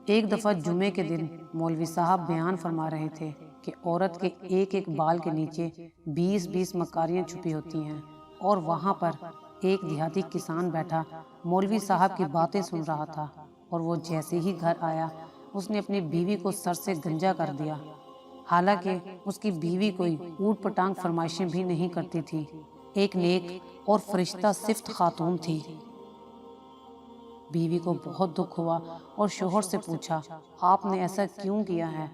ایک دفعہ جمعے کے دن مولوی صاحب بیان فرما رہے تھے کہ عورت کے ایک ایک بال کے نیچے 20 مکاریاں چھپی ہوتی ہیں، اور وہاں پر ایک دیہاتی کسان بیٹھا مولوی صاحب کی باتیں سن رہا تھا، اور وہ جیسے ہی گھر آیا اس نے اپنی بیوی کو سر سے گنجا کر دیا، حالانکہ اس کی بیوی کوئی اوٹ پٹانگ فرمائشیں بھی نہیں کرتی تھی، ایک نیک اور فرشتہ صفت خاتون تھی۔ بیوی کو بہت دکھ ہوا اور شوہر سے پوچھا، آپ نے ایسا کیوں کیا ہے؟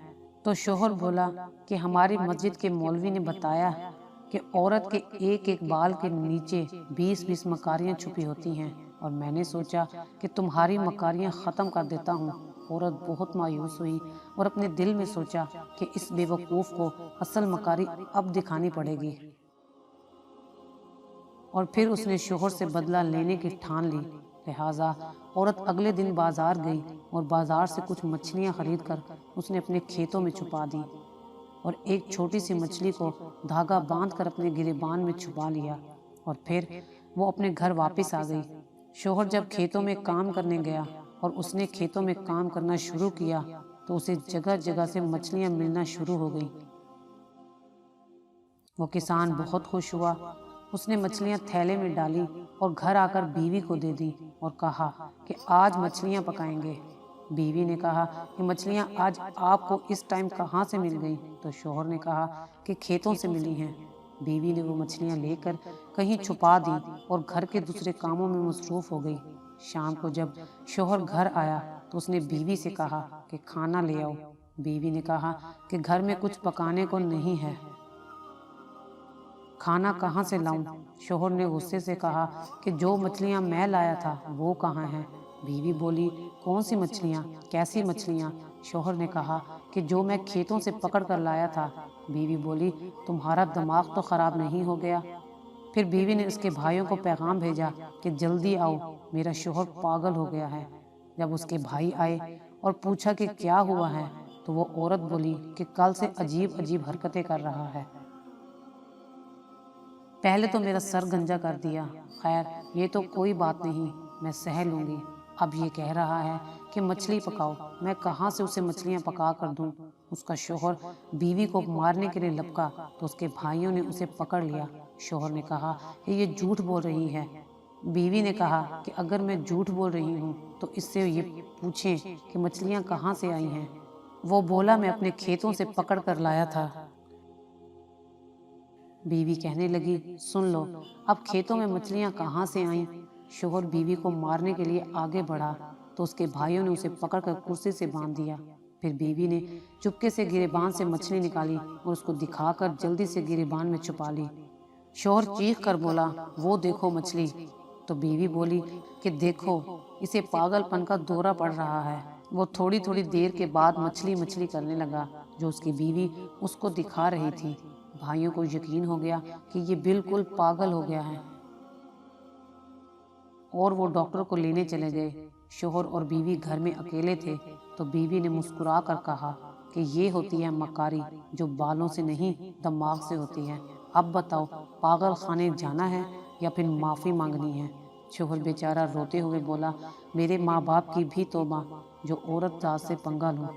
تو شوہر بولا کہ ہماری مسجد کے مولوی نے بتایا کہ عورت کے ایک ایک بال کے نیچے 20 مکاریاں چھپی ہوتی ہیں، اور میں نے سوچا کہ تمہاری مکاریاں ختم کر دیتا ہوں۔ عورت بہت مایوس ہوئی اور اپنے دل میں سوچا کہ اس بے وقوف کو اصل مکاری اب دکھانی پڑے گی، اور پھر اس نے شوہر سے بدلہ لینے کی ٹھان لی۔ لہٰذا عورت اگلے دن بازار گئی اور بازار سے کچھ مچھلیاں خرید کر اس نے اپنے کھیتوں میں چھپا دی، اور ایک چھوٹی سی مچھلی کو دھاگا باندھ کر اپنے گریبان میں چھپا لیا، اور پھر وہ اپنے گھر واپس آ گئی۔ شوہر جب کھیتوں میں کام کرنے گیا اور اس نے کھیتوں میں کام کرنا شروع کیا تو اسے جگہ جگہ سے مچھلیاں ملنا شروع ہو گئیں۔ وہ کسان بہت خوش ہوا۔ اس نے مچھلیاں تھیلے میں ڈالی اور گھر آ کر بیوی کو دے دی اور کہا کہ آج مچھلیاں پکائیں گے۔ بیوی نے کہا کہ مچھلیاں آج آپ کو اس ٹائم کہاں سے مل گئیں؟ تو شوہر نے کہا کہ کھیتوں سے ملی ہیں۔ بیوی نے وہ مچھلیاں لے کر کہیں چھپا دی اور گھر کے دوسرے کاموں میں مصروف ہو گئی۔ شام کو جب شوہر گھر آیا تو اس نے بیوی سے کہا کہ کھانا لے آؤ۔ بیوی نے کہا کہ گھر میں کچھ پکانے کو نہیں ہے، کھانا کہاں سے لاؤں؟ شوہر نے غصے سے کہا کہ جو مچھلیاں میں لایا تھا وہ کہاں ہیں؟ بیوی بولی، کون سی مچھلیاں؟ کیسی مچھلیاں؟ شوہر نے کہا کہ جو میں کھیتوں سے پکڑ کر لایا تھا۔ بیوی بولی، تمہارا دماغ تو خراب نہیں ہو گیا؟ پھر بیوی نے اس کے بھائیوں کو پیغام بھیجا کہ جلدی آؤ، میرا شوہر پاگل ہو گیا ہے۔ جب اس کے بھائی آئے اور پوچھا کہ کیا ہوا ہے تو وہ عورت بولی کہ کل سے عجیب عجیب حرکتیں کر رہا ہے، پہلے تو میرا سر گنجا کر دیا، خیر یہ تو کوئی بات نہیں، میں سہ لوں گی، اب یہ کہہ رہا ہے کہ مچھلی پکاؤ، میں کہاں سے اسے مچھلیاں پکا کر دوں؟ اس کا شوہر بیوی کو مارنے کے لیے لپکا تو اس کے بھائیوں نے اسے پکڑ لیا۔ شوہر نے کہا کہ یہ جھوٹ بول رہی ہے۔ بیوی نے کہا کہ اگر میں جھوٹ بول رہی ہوں تو اس سے یہ پوچھیں کہ مچھلیاں کہاں سے آئی ہیں۔ وہ بولا، میں اپنے کھیتوں سے پکڑ کر لایا تھا۔ بیوی کہنے لگی، سن لو، اب کھیتوں میں مچھلیاں کہاں سے آئیں؟ شوہر بیوی کو مارنے کے لیے آگے بڑھا تو اس کے بھائیوں نے اسے پکڑ کر کرسی سے باندھ دیا۔ پھر بیوی نے چپکے سے گریبان سے مچھلی نکالی اور اس کو دکھا کر جلدی سے گریبان میں چھپا لی۔ شوہر چیخ کر بولا، وہ دیکھو مچھلی۔ تو بیوی بولی کہ دیکھو، اسے پاگل پن کا دورہ پڑ رہا ہے۔ وہ تھوڑی تھوڑی دیر کے بعد مچھلی مچھلی کرنے لگا جو اس کی بیوی اس کو دکھا رہی تھی۔ بھائیوں کو یقین ہو گیا کہ یہ بالکل پاگل ہو گیا ہے، اور وہ ڈاکٹر کو لینے چلے گئے۔ شوہر اور بیوی گھر میں اکیلے تھے تو بیوی نے مسکرا کر کہا کہ یہ ہوتی ہے مکاری جو بالوں سے نہیں دماغ سے ہوتی ہے۔ اب بتاؤ، پاگل خانے جانا ہے یا پھر معافی مانگنی ہے؟ شوہر بیچارہ روتے ہوئے بولا، میرے ماں باپ کی بھی توبہ، جو عورت ذات سے پنگا لوں۔